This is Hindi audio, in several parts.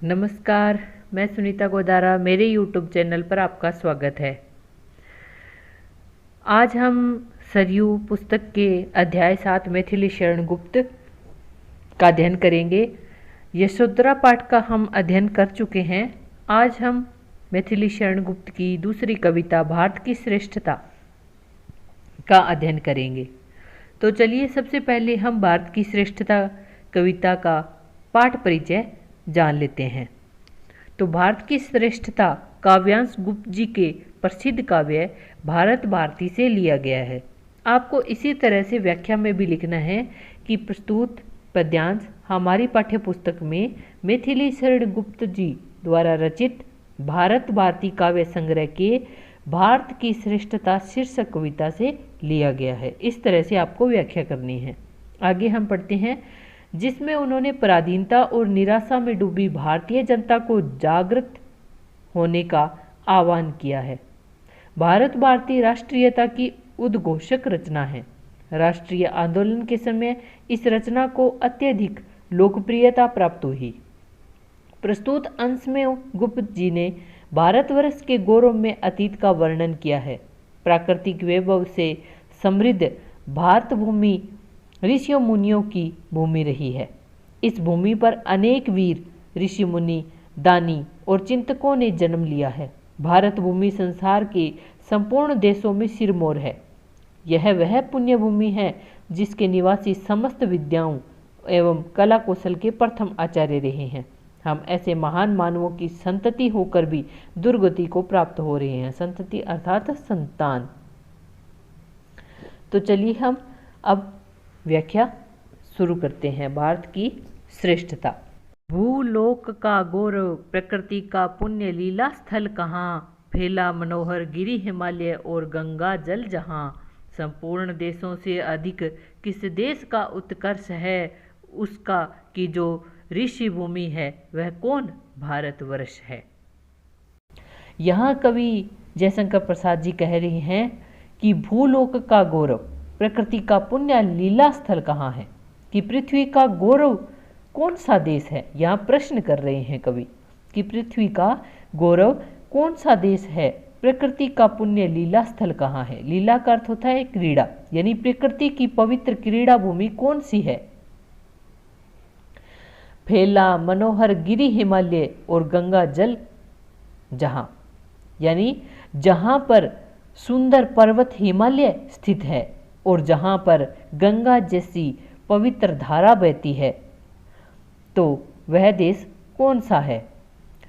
नमस्कार, मैं सुनीता गोदारा। मेरे YouTube चैनल पर आपका स्वागत है। आज हम सरयू पुस्तक के अध्याय 7 मैथिली शरण गुप्त का अध्ययन करेंगे। यशोधरा पाठ का हम अध्ययन कर चुके हैं। आज हम मैथिली शरण गुप्त की दूसरी कविता भारत की श्रेष्ठता का अध्ययन करेंगे। तो चलिए सबसे पहले हम भारत की श्रेष्ठता कविता का पाठ परिचय जान लेते हैं। तो भारत की श्रेष्ठता काव्यांश गुप्त जी के प्रसिद्ध काव्य भारत भारती से लिया गया है। आपको इसी तरह से व्याख्या में भी लिखना है कि प्रस्तुत पद्यांश हमारी पाठ्य पुस्तक में मैथिली शरण गुप्त जी द्वारा रचित भारत भारती काव्य संग्रह के भारत की श्रेष्ठता शीर्षक कविता से लिया गया है। इस तरह से आपको व्याख्या करनी है। आगे हम पढ़ते हैं, जिसमें उन्होंने पराधीनता और निराशा में डूबी भारतीय जनता को जागृत होने का आह्वान किया है। भारत भारती राष्ट्रीयता की उद्घोषक रचना है। राष्ट्रीय आंदोलन के समय इस रचना को अत्यधिक लोकप्रियता प्राप्त हुई। प्रस्तुत अंश में गुप्त जी ने भारतवर्ष के गौरव में अतीत का वर्णन किया है। प्राकृतिक वैभव से समृद्ध भारत भूमि ऋषियों मुनियों की भूमि रही है। इस भूमि पर अनेक वीर ऋषि मुनि, दानी और चिंतकों ने जन्म लिया है। भारत भूमि संसार के संपूर्ण देशों में सिरमौर है। यह वह पुण्य भूमि है जिसके निवासी समस्त विद्याओं एवं कला कौशल के प्रथम आचार्य रहे हैं। हम ऐसे महान मानवों की संतति होकर भी दुर्गति को प्राप्त हो रहे हैं। संतति अर्थात संतान। तो चलिए हम अब व्याख्या शुरू करते हैं। भारत की श्रेष्ठता। भूलोक का गौरव, प्रकृति का पुण्य, लीला स्थल कहाँ, फैला मनोहर गिरि हिमालय और गंगा जल जहाँ। संपूर्ण देशों से अधिक किस देश का उत्कर्ष है, उसका कि जो ऋषि भूमि है वह कौन, भारतवर्ष है। यहाँ कवि जयशंकर प्रसाद जी कह रहे हैं कि भूलोक का गौरव, प्रकृति का पुण्य, लीला स्थल कहाँ है, कि पृथ्वी का गौरव कौन सा देश है। यहाँ प्रश्न कर रहे हैं कवि कि पृथ्वी का गौरव कौन सा देश है, प्रकृति का पुण्य, लीला स्थल कहाँ है। लीला का अर्थ होता है क्रीड़ा, यानी प्रकृति की पवित्र क्रीड़ा भूमि कौन सी है। फैला मनोहर गिरि हिमालय और गंगा जल जहाँ, यानी जहाँ पर सुंदर पर्वत हिमालय स्थित है और जहाँ पर गंगा जैसी पवित्र धारा बहती है, तो वह देश कौन सा है।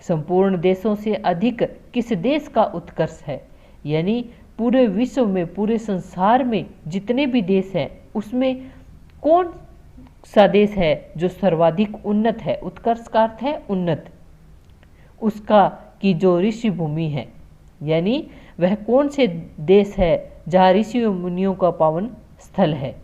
संपूर्ण देशों से अधिक किस देश का उत्कर्ष है, यानी पूरे विश्व में, पूरे संसार में जितने भी देश हैं उसमें कौन सा देश है जो सर्वाधिक उन्नत है। उत्कर्ष का अर्थ है उन्नत, उसका कि जो ऋषि भूमि है, यानी वह कौन से देश है जहाँ ऋषि मुनियों का पावन स्थल है,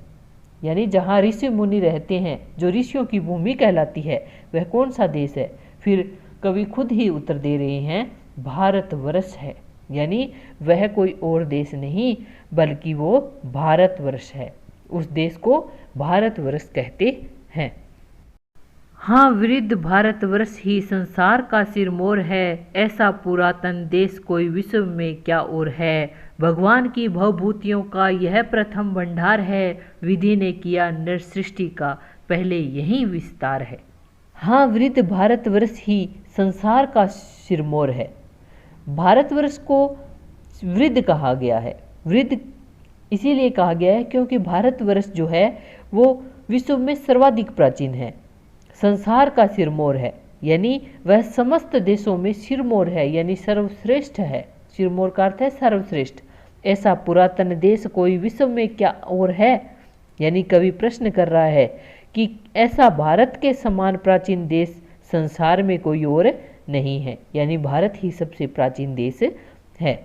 यानी जहाँ ऋषि मुनि रहते हैं, जो ऋषियों की भूमि कहलाती है, वह कौन सा देश है। फिर कवि खुद ही उत्तर दे रहे हैं, भारतवर्ष है, यानी वह कोई और देश नहीं बल्कि वो भारतवर्ष है। उस देश को भारतवर्ष कहते हैं। हाँ, वृद्ध भारतवर्ष ही संसार का सिरमौर है, ऐसा पुरातन देश कोई विश्व में क्या और है। भगवान की भवभूतियों का यह प्रथम भंडार है, विधि ने किया नर सृष्टि का पहले यही विस्तार है। हाँ, वृद्ध भारतवर्ष ही संसार का सिरमौर है। भारतवर्ष को वृद्ध कहा गया है। वृद्ध इसीलिए कहा गया है क्योंकि भारतवर्ष जो है वो विश्व में सर्वाधिक प्राचीन है, संसार का सिरमौर है, यानी वह समस्त देशों में सिरमौर है, यानी सर्वश्रेष्ठ है। सिरमौर का अर्थ है सर्वश्रेष्ठ। ऐसा पुरातन देश कोई विश्व में क्या और है, यानी कवि प्रश्न कर रहा है कि ऐसा भारत के समान प्राचीन देश संसार में कोई और नहीं है, यानी भारत ही सबसे प्राचीन देश है।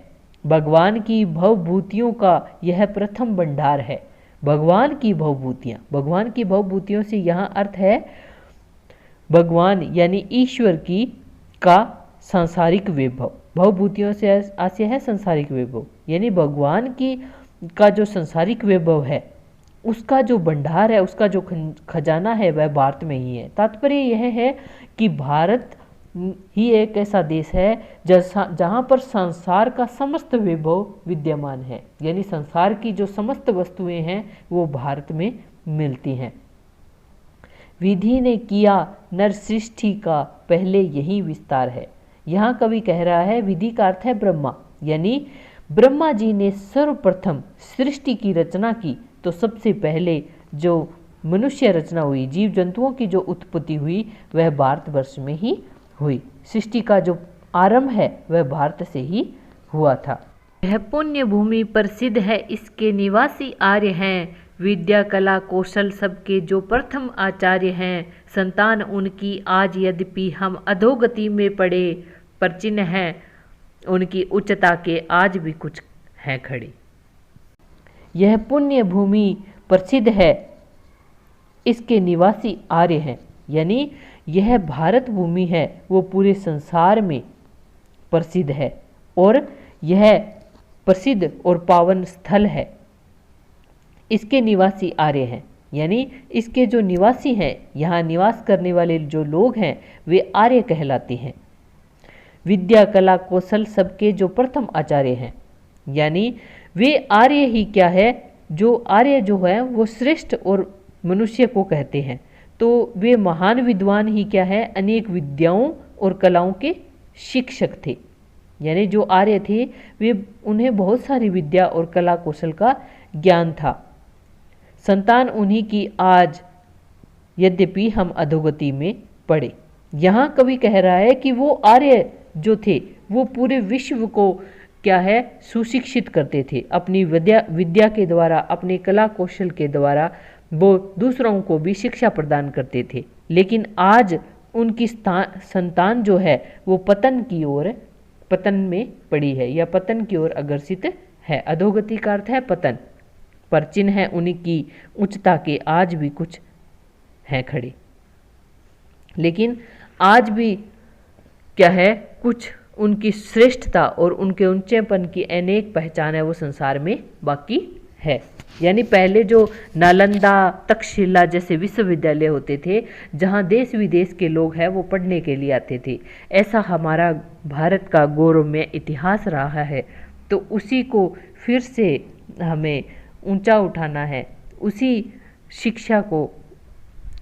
भगवान की भवभूतियों का यह प्रथम भंडार है। भगवान की भवभूतियाँ, भगवान की भवभूतियों से यहाँ अर्थ है भगवान यानी ईश्वर की का सांसारिक वैभव। भवभूतियों से आशय है सांसारिक वैभव, यानी भगवान की का जो सांसारिक वैभव है उसका जो भंडार है, उसका जो खजाना है वह भारत में ही है। तात्पर्य यह है कि भारत ही एक ऐसा देश है जहाँ पर संसार का समस्त वैभव विद्यमान है, यानी संसार की जो समस्त वस्तुएं हैं वो भारत में मिलती हैं। विधि ने किया नर सृष्टि का पहले यही विस्तार है। यहाँ कवि कह रहा है विधि का अर्थ है ब्रह्मा, यानी ब्रह्मा जी ने सर्वप्रथम सृष्टि की रचना की तो सबसे पहले जो मनुष्य रचना हुई, जीव जंतुओं की जो उत्पत्ति हुई वह भारतवर्ष में ही हुई। सृष्टि का जो आरंभ है वह भारत से ही हुआ था। यह पुण्य भूमि प्रसिद्ध है, इसके निवासी आर्य हैं, विद्या कला कौशल सबके जो प्रथम आचार्य हैं, संतान उनकी आज यद्यपि हम अधोगति में पड़े, पर चिन्ह हैं उनकी उच्चता के आज भी कुछ हैं खड़े। यह पुण्य भूमि प्रसिद्ध है, इसके निवासी आर्य हैं, यानी यह भारत भूमि है वो पूरे संसार में प्रसिद्ध है और यह प्रसिद्ध और पावन स्थल है। इसके निवासी आर्य हैं, यानी इसके जो निवासी हैं, यहाँ निवास करने वाले जो लोग हैं वे आर्य कहलाते हैं। विद्या कला कौशल सबके जो प्रथम आचार्य हैं, यानी वे आर्य ही क्या है, जो आर्य जो है वो श्रेष्ठ और मनुष्य को कहते हैं, तो वे महान विद्वान ही क्या है, अनेक विद्याओं और कलाओं के शिक्षक थे। यानी जो आर्य थे वे उन्हें बहुत सारी विद्या और कला कौशल का ज्ञान था। संतान उन्हीं की आज यद्यपि हम अधोगति में पड़े। यहाँ कवि कह रहा है कि वो आर्य जो थे वो पूरे विश्व को क्या है, सुशिक्षित करते थे। अपनी विद्या के द्वारा, अपने कला कौशल के द्वारा वो दूसरों को भी शिक्षा प्रदान करते थे। लेकिन आज उनकी संतान जो है वो पतन में पड़ी है या पतन की ओर अग्रसित है। अधोगति का अर्थ है पतन, पर चिन्ह है उन्हीं की उच्चता के आज भी कुछ हैं खड़े। लेकिन आज भी क्या है, कुछ उनकी श्रेष्ठता और उनके ऊंचेपन की अनेक पहचान है वो संसार में बाकी है। यानी पहले जो नालंदा तक्षशिला जैसे विश्वविद्यालय होते थे जहाँ देश विदेश के लोग हैं वो पढ़ने के लिए आते थे, ऐसा हमारा भारत का गौरवमय इतिहास रहा है। तो उसी को फिर से हमें ऊंचा उठाना है, उसी शिक्षा को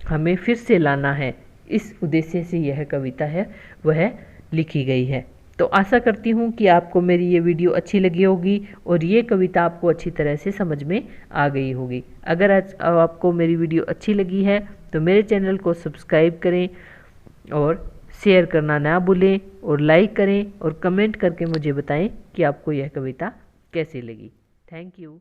हमें फिर से लाना है। इस उद्देश्य से यह कविता है वह लिखी गई है। तो आशा करती हूँ कि आपको मेरी ये वीडियो अच्छी लगी होगी और ये कविता आपको अच्छी तरह से समझ में आ गई होगी। अगर आज आपको मेरी वीडियो अच्छी लगी है तो मेरे चैनल को सब्सक्राइब करें और शेयर करना ना भूलें और लाइक करें और कमेंट करके मुझे बताएं कि आपको यह कविता कैसी लगी। Thank you.